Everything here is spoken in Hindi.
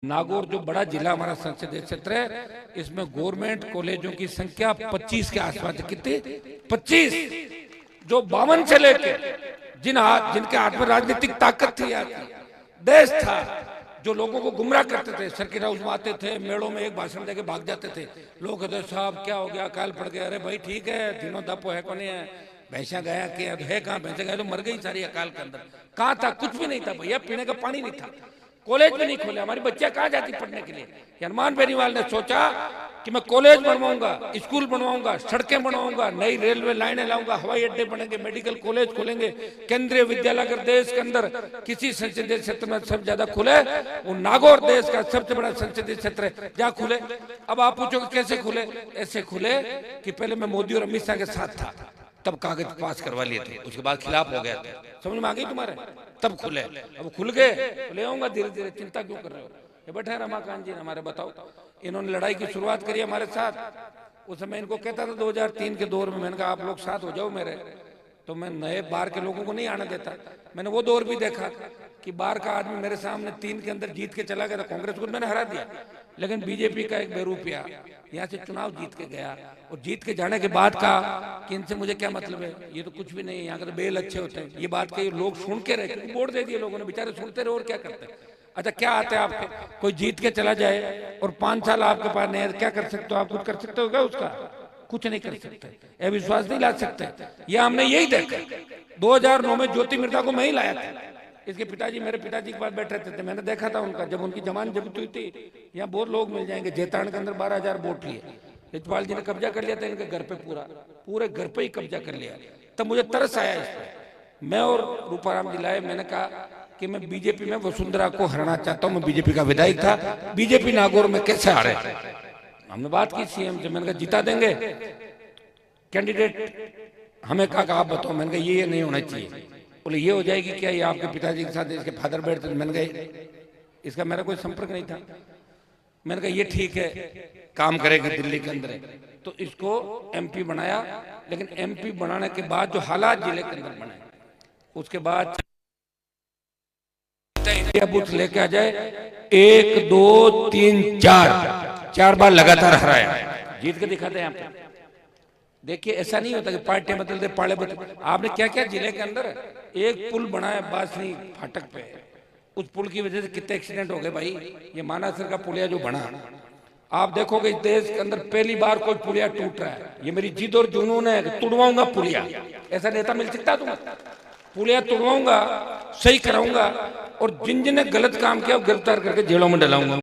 नागौर जो बड़ा जिला हमारा संसदीय क्षेत्र है, इसमें गवर्नमेंट कॉलेजों की संख्या 25 के आसपास है। कितनी? 25। जो 52 से लेके जिनके हाथ में राजनीतिक ताकत थी, देश था, जो लोगों को गुमराह करते थे, सर्किट हाउस में आते थे, मेड़ों में एक भाषण देके भाग जाते थे। लोग कहते साहब क्या हो गया, अकाल पड़ गया। अरे भाई ठीक है, तीनों दपो है, कौन है, भैंसा गया क्या है, कहाँ भैंसा गया, तो मर गई सारी अकाल के अंदर। कहाँ था? कुछ भी नहीं था भैया, पीने का पानी नहीं था, कॉलेज में नहीं खोले। हमारी बच्चियां कहाँ जाती पढ़ने के लिए? हनुमान बेनीवाल ने सोचा कि मैं कॉलेज बनवाऊंगा, स्कूल बनवाऊंगा, सड़कें बनवाऊंगा, नई रेलवे लाइनें लाऊंगा, हवाई अड्डे बनेंगे, मेडिकल कॉलेज खोलेंगे, केंद्रीय विद्यालय अगर देश के अंदर किसी संसदीय क्षेत्र में सबसे ज्यादा खुले, वो नागौर देश का सबसे बड़ा संसदीय क्षेत्र है, जहाँ खुले। अब आप पूछोगे कैसे खुले? ऐसे खुले कि पहले मैं मोदी और अमित शाह के साथ था, तब कागज पास करवा लिए थे, उसके बाद खिलाफ हो गया था। समझ में आ गई तुम्हारे? तब खुले। अब खुल गए तो ले आऊंगा धीरे धीरे, चिंता क्यों कर रहे हो? ये बैठे रमाकांत जी हमारे, बताओ, इन्होंने लड़ाई की शुरुआत करी हमारे साथ। उस समय इनको कहता था 2003 के दौर में, मैंने कहा आप लोग साथ हो जाओ मेरे, तो मैं नए बार के लोगों को नहीं आने देता। मैंने वो दौर भी देखा कि बार का आदमी मेरे सामने 3 के अंदर जीत के चला गया था, कांग्रेस को मैंने हरा दिया, लेकिन बीजेपी का एक बेरूपिया यहाँ से चुनाव जीत के गया, और जीत के जाने के बाद कहा कि इनसे मुझे क्या मतलब है, ये तो कुछ भी नहीं है, यहाँ के तो बेल अच्छे होते हैं। ये बात कही, लोग सुन के रहे, वोट दे दिए लोगों ने, बेचारे सुनते रहे और क्या करते हैं। अच्छा क्या आते हैं आपके? कोई जीत के चला जाए और 5 साल आपके पास नहीं है, क्या कर सकते हो आप? कुछ कर सकते हो क्या उसका? कुछ नहीं कर सकते, ये विश्वास नहीं ला सकते। ये हमने यही देखा। 2009 में ज्योति मिर्धा को मैं ही लाया था, इसके पिताजी मेरे पिताजी के पास बैठे थे, मैंने देखा था उनका जब उनकी जमानत जब्त हुई थी। यहाँ बहुत लोग मिल जाएंगे, जेतान के अंदर 12,000 वोट लिए, लेखपाल जी ने कब्जा कर लिया था इनके घर पे, पूरे घर पे ही कब्जा कर लिया। तब मुझे तरस आया इस पर, मैं और रूपाराम जी लाए, मैंने कहा कि मैं बीजेपी में वसुंधरा को हराना चाहता हूँ, मैं बीजेपी का विधायक था, बीजेपी नागौर में कैसे हारे? हमने बात की सीएम से, मैंने कहा जिता देंगे कैंडिडेट, हमें कहा आप बताओ, मैंने कहा ये नहीं होना चाहिए। बोले ये हो जाएगी क्या? ये आपके पिताजी के साथ इसके फादर बैठते थे। मैंने कहा इसका मेरा कोई संपर्क नहीं था। मैंने कहा ये ठीक है, काम करेगा दिल्ली के अंदर, तो इसको एमपी बनाया। लेकिन एमपी बनाने के बाद जो हालात जिले के अंदर बने, उसके बाद इंडिया बूथ लेके आ जाए, 1 2 3 4 बार लगातार हराया, जीत के दिखाते हैं यहाँ पे। देखिए ऐसा नहीं होता कि पार्टी बदलते पाले बदल। आपने क्या क्या जिले के अंदर एक पुल बनाया बासनी फाटक पे, उस पुल की वजह से कितने एक्सीडेंट हो गए भाई। ये मानासर का पुलिया जो बना, आप देखोगे इस देश के अंदर पहली बार कोई पुलिया टूट रहा है। ये मेरी जिद और जुनून है, तुड़वाऊंगा पुलिया। ऐसा नेता मिल सकता तुम्हें? पुलिया तुड़वाऊंगा, सही कराऊंगा, और जिन जिन ने गलत काम किया गिरफ्तार करके जेलों में डलाऊंगा।